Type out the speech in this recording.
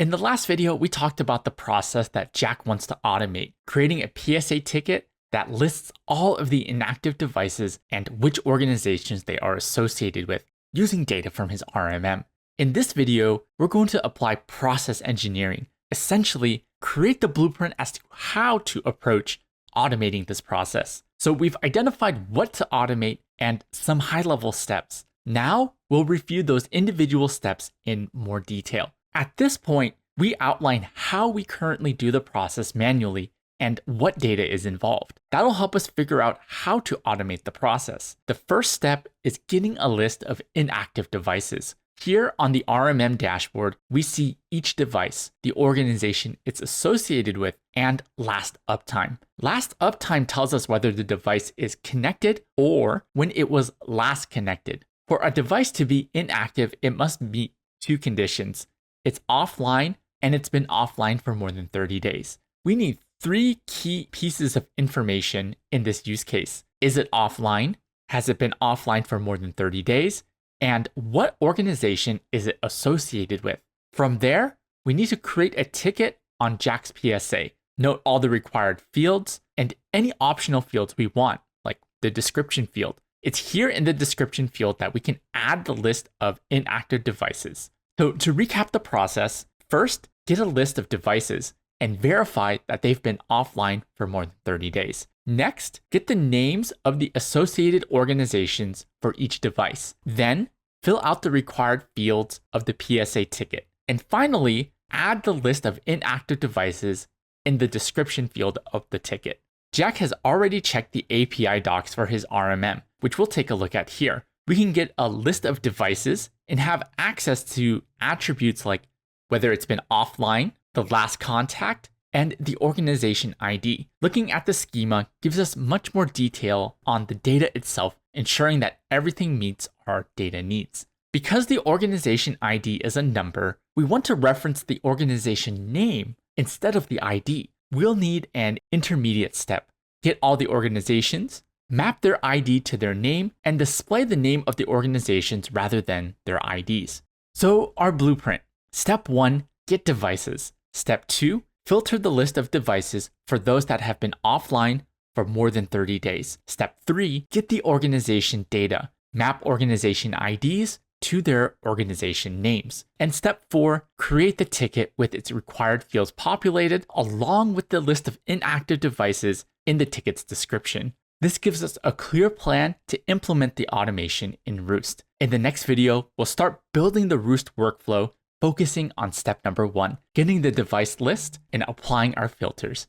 In the last video, we talked about the process that Jack wants to automate, creating a PSA ticket that lists all of the inactive devices and which organizations they are associated with using data from his RMM. In this video, we're going to apply process engineering, essentially create the blueprint as to how to approach automating this process. So we've identified what to automate and some high-level steps. Now we'll review those individual steps in more detail. At this point, we outline how we currently do the process manually and what data is involved. That'll help us figure out how to automate the process. The first step is getting a list of inactive devices. Here on the RMM dashboard, we see each device, the organization it's associated with, and last uptime. Last uptime tells us whether the device is connected or when it was last connected. For a device to be inactive, it must meet two conditions. It's offline and it's been offline for more than 30 days. We need three key pieces of information in this use case. Is it offline? Has it been offline for more than 30 days? And what organization is it associated with? From there, we need to create a ticket on Jack's PSA. Note all the required fields and any optional fields we want, like the description field. It's here in the description field that we can add the list of inactive devices. So to recap the process, first, get a list of devices and verify that they've been offline for more than 30 days. Next, get the names of the associated organizations for each device. Then, fill out the required fields of the PSA ticket. And finally, add the list of inactive devices in the description field of the ticket. Jack has already checked the API docs for his RMM, which we'll take a look at here. We can get a list of devices and have access to attributes like whether it's been offline, the last contact, and the organization ID. Looking at the schema gives us much more detail on the data itself, ensuring that everything meets our data needs. Because the organization ID is a number, we want to reference the organization name instead of the ID. We'll need an intermediate step. Get all the organizations, map their ID to their name, and display the name of the organizations rather than their IDs. So our blueprint. Step 1, get devices. Step 2, filter the list of devices for those that have been offline for more than 30 days. Step 3, get the organization data. Map organization IDs to their organization names. And step 4, create the ticket with its required fields populated along with the list of inactive devices in the ticket's description. This gives us a clear plan to implement the automation in Roost. In the next video, we'll start building the Roost workflow, focusing on step number 1, getting the device list and applying our filters.